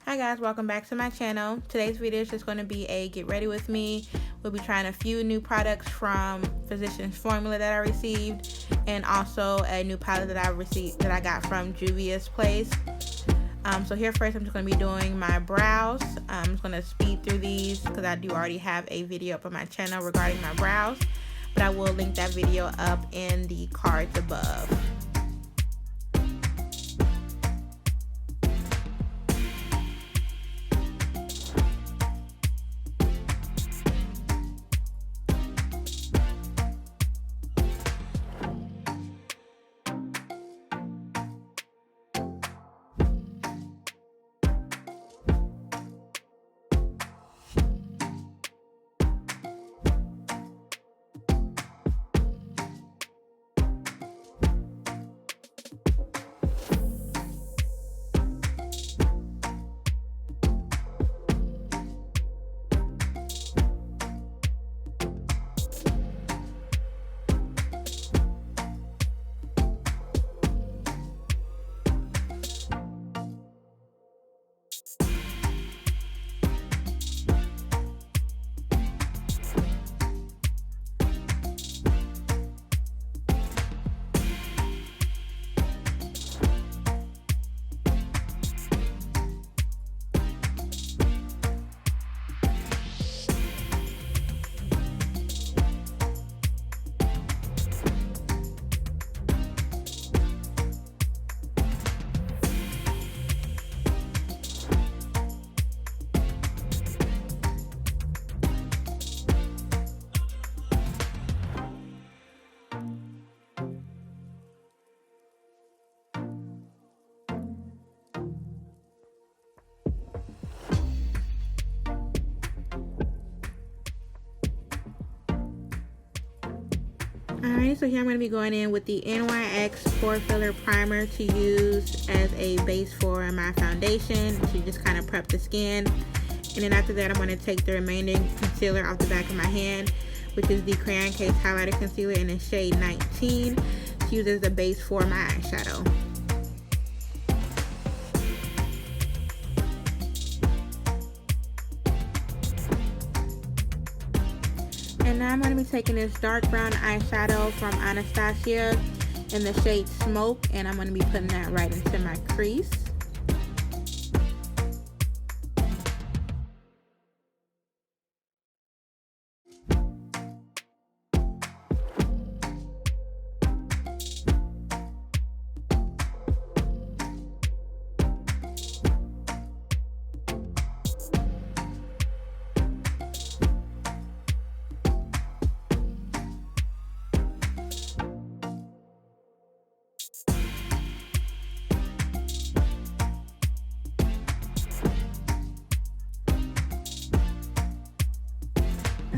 Hi guys, welcome back to my channel. Today's video is just going to be a get ready with me. We'll be trying a few new products from Physicians Formula that I received, and also a new palette that I got from Juvia's Place. So here first I'm just going to be doing my brows. I'm just going to speed through these because I do already have a video up on my channel regarding my brows, but I will link that video up in the cards above. Alright, so here I'm going to be going in with the NYX Pore Filler Primer to use as a base for my foundation to just kind of prep the skin. And then after that, I'm going to take the remaining concealer off the back of my hand, which is the Crayon Case Highlighter Concealer in the shade 19, to use as the base for my eyeshadow. And now I'm going to be taking this dark brown eyeshadow from Anastasia in the shade Smoke, and I'm going to be putting that right into my crease.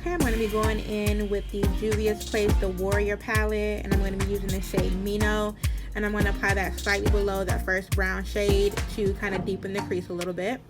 Okay, I'm going to be going in with the Juvia's Place, the Warrior palette, and I'm going to be using the shade Mino, and I'm going to apply that slightly below that first brown shade to kind of deepen the crease a little bit.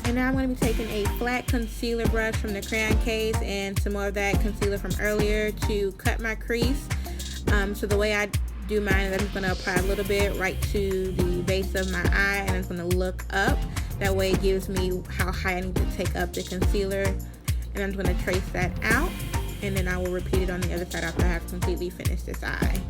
And now I'm going to be taking a flat concealer brush from the Crayon Case and some more of that concealer from earlier to cut my crease. So the way I do mine is I'm just going to apply a little bit right to the base of my eye, and I'm going to look up. That way it gives me how high I need to take up the concealer. And I'm just going to trace that out, and then I will repeat it on the other side after I have completely finished this eye.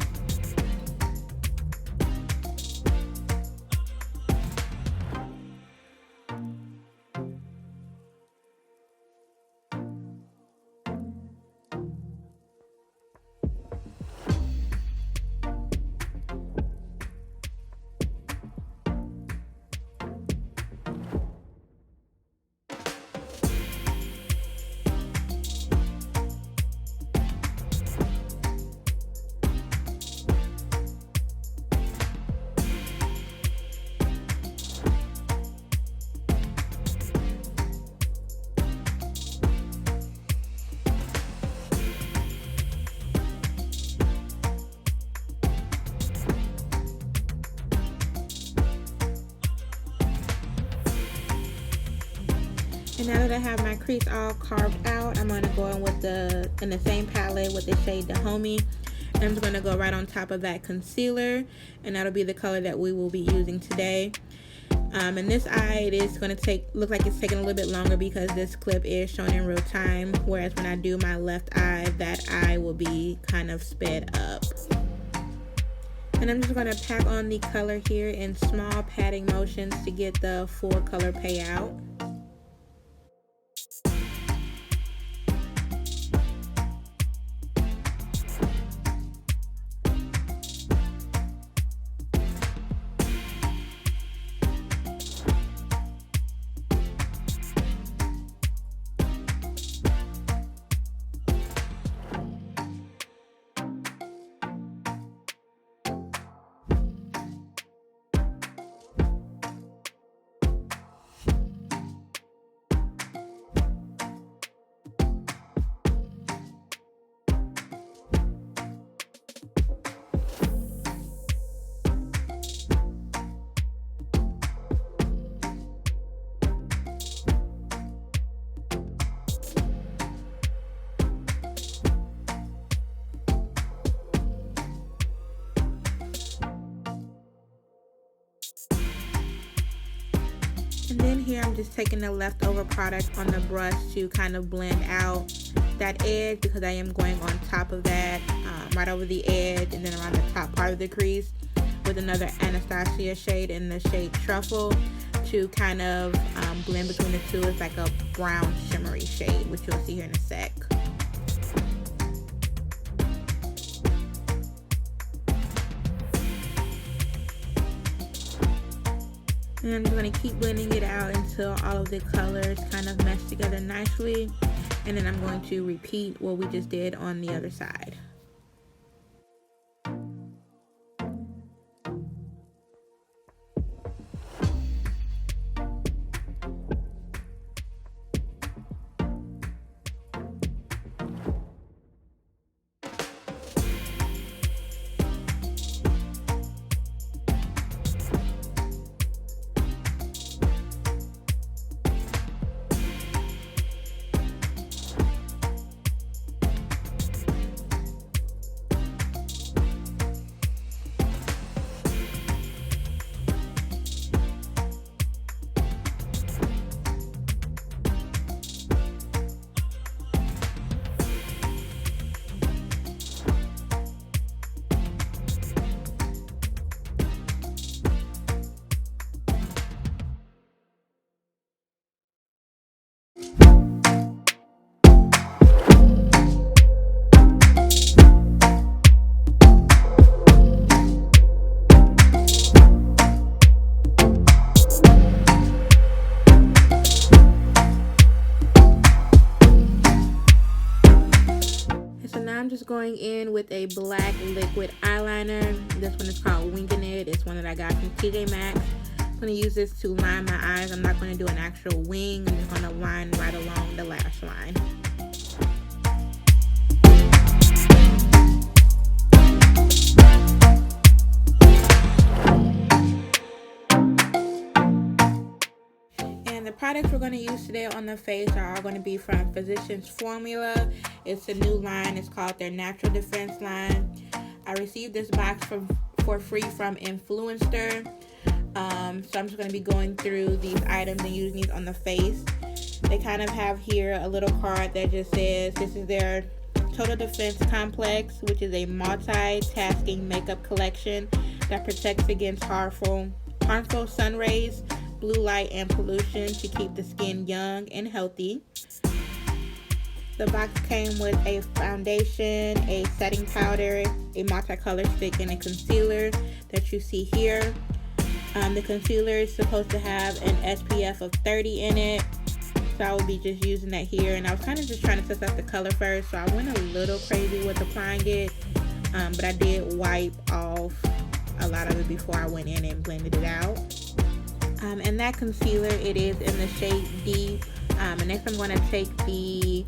And now that I have my crease all carved out, I'm going to go in with in the same palette with the shade The Homie. And I'm just going to go right on top of that concealer, and that'll be the color that we will be using today. And this eye, it is going to look like it's taking a little bit longer because this clip is shown in real time, whereas when I do my left eye, that eye will be kind of sped up. And I'm just going to pack on the color here in small patting motions to get the full color payout. And then here I'm just taking the leftover product on the brush to kind of blend out that edge, because I am going on top of that, right over the edge and then around the top part of the crease with another Anastasia shade in the shade Truffle to kind of blend between the two. It's like a brown shimmery shade, which you'll see here in a sec. And I'm just going to keep blending it out until all of the colors kind of mesh together nicely. And then I'm going to repeat what we just did on the other side. I'm just going in with a black liquid eyeliner. This one is called Winging It. It's one that I got from TJ Maxx. I'm going to use this to line my eyes. I'm not going to do an actual wing. I'm just going to line right along the lash line. The products we're going to use today on the face are all going to be from Physicians Formula. It's a new line. It's called their Natural Defense line. I received this box for free from Influenster. So I'm just going to be going through these items and using these on the face. They kind of have here a little card that just says this is their Total Defense Complex, which is a multitasking makeup collection that protects against harmful sun rays, blue light, and pollution to keep the skin young and healthy. The box came with a foundation, a setting powder, a multicolor stick, and a concealer that you see here. The concealer is supposed to have an SPF of 30 in it, so I will be just using that here. And I was kind of just trying to test out the color first, so I went a little crazy with applying it, but I did wipe off a lot of it before I went in and blended it out. And that concealer, it is in the shade Deep. And next I'm going to take the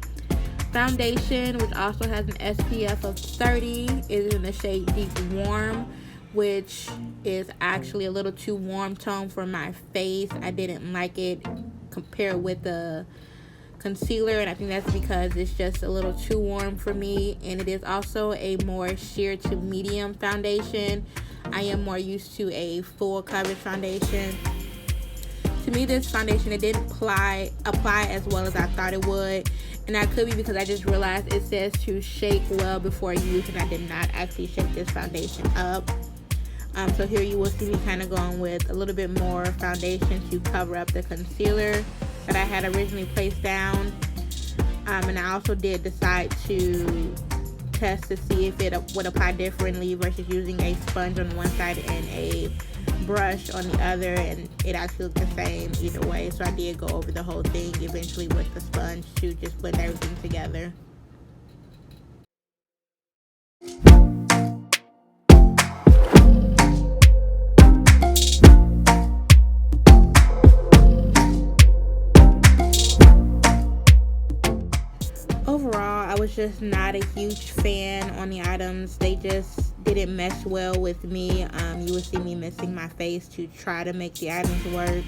foundation, which also has an SPF of 30. It is in the shade Deep Warm, which is actually a little too warm tone for my face. I didn't like it compared with the concealer, and I think that's because it's just a little too warm for me. And it is also a more sheer to medium foundation. I am more used to a full coverage foundation. To me, this foundation, it didn't apply as well as I thought it would, and that could be because I just realized it says to shake well before use, and I did not actually shake this foundation up. So here you will see me kind of going with a little bit more foundation to cover up the concealer that I had originally placed down. And I also did decide to test to see if it would apply differently versus using a sponge on one side and a brush on the other, and it actually looked the same either way. So I did go over the whole thing eventually with the sponge to just blend everything together. Overall, I was just not a huge fan on the items. They just didn't mesh well with me. You will see me missing my face to try to make the items work.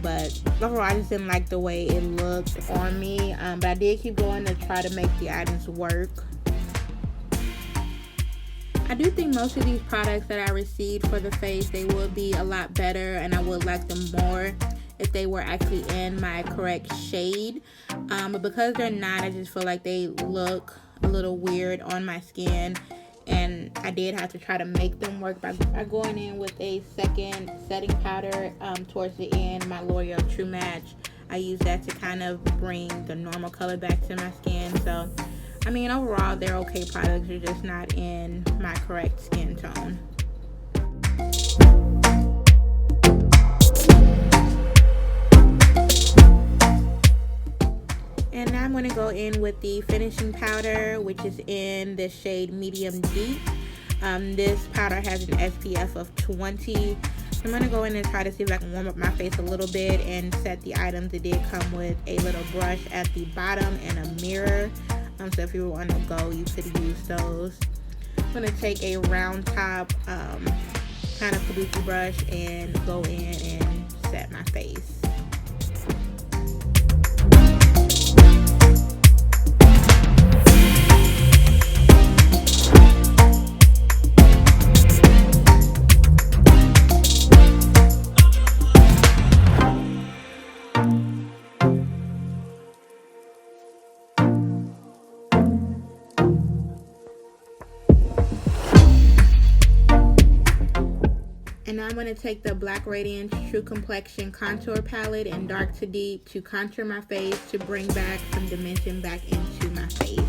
But overall, I just didn't like the way it looked on me. But I did keep going to try to make the items work. I do think most of these products that I received for the face, they would be a lot better, and I would like them more if they were actually in my correct shade. But because they're not, I just feel like they look a little weird on my skin, and I did have to try to make them work by going in with a second setting powder towards the end, my L'Oreal True Match. I use that to kind of bring the normal color back to my skin. So I mean, overall they're okay products, they're just not in my correct skin tone. And now I'm going to go in with the finishing powder, which is in the shade Medium Deep. This powder has an SPF of 20. So I'm going to go in and try to see if I can warm up my face a little bit and set the items. It did come with a little brush at the bottom and a mirror. So if you were on the go, you could use those. I'm going to take a round top kind of kabuki brush and go in and set my face. And now I'm going to take the Black Radiance True Complexion Contour Palette in Dark to Deep to contour my face to bring back some dimension back into my face.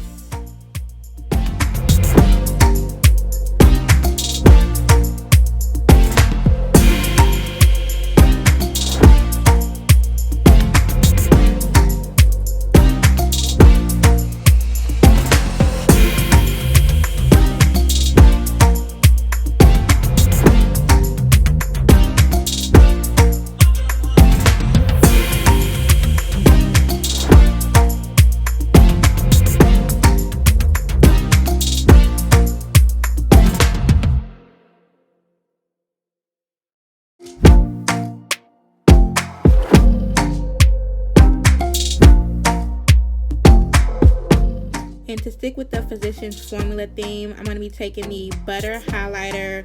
And to stick with the Physicians Formula theme, I'm going to be taking the Butter Highlighter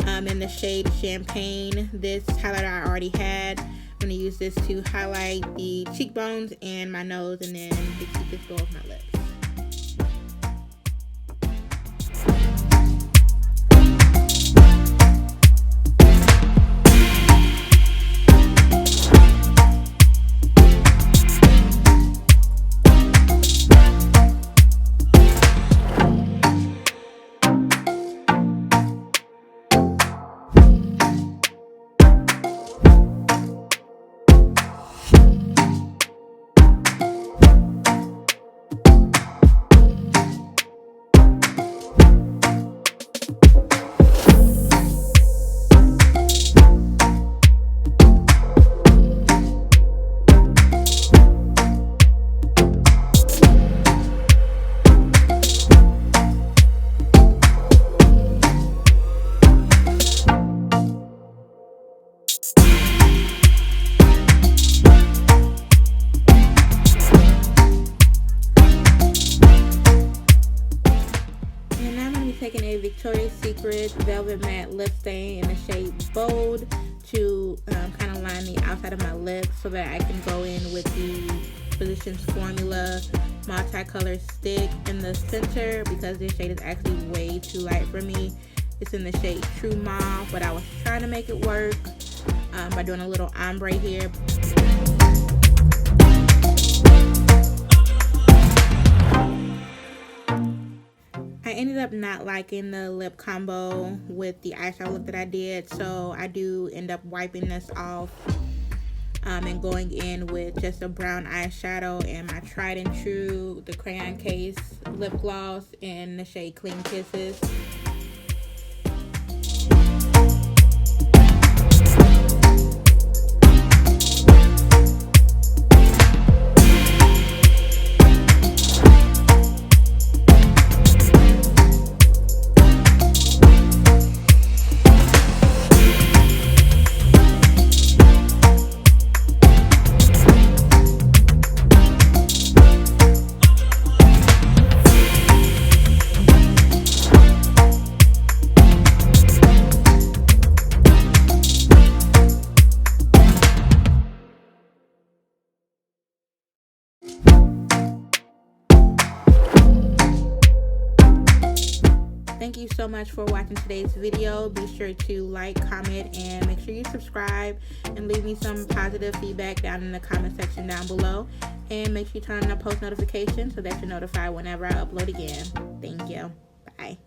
in the shade Champagne. This highlighter I already had. I'm going to use this to highlight the cheekbones and my nose, and then the cupid's bow of my lips. Secret Velvet Matte Lip Stain in the shade Bold to kind of line the outside of my lips so that I can go in with the Physicians Formula multicolor stick in the center, because this shade is actually way too light for me. It's in the shade True Mauve, but I was trying to make it work by doing a little ombre here. I ended up not liking the lip combo with the eyeshadow look that I did, so I do end up wiping this off and going in with just a brown eyeshadow and my tried and true, the Crayon Case lip gloss in the shade Clean Kisses. Thank you so much for watching today's video. Be sure to like, comment, and make sure you subscribe and leave me some positive feedback down in the comment section down below. And make sure you turn on the post notifications so that you're notified whenever I upload again. Thank you. Bye.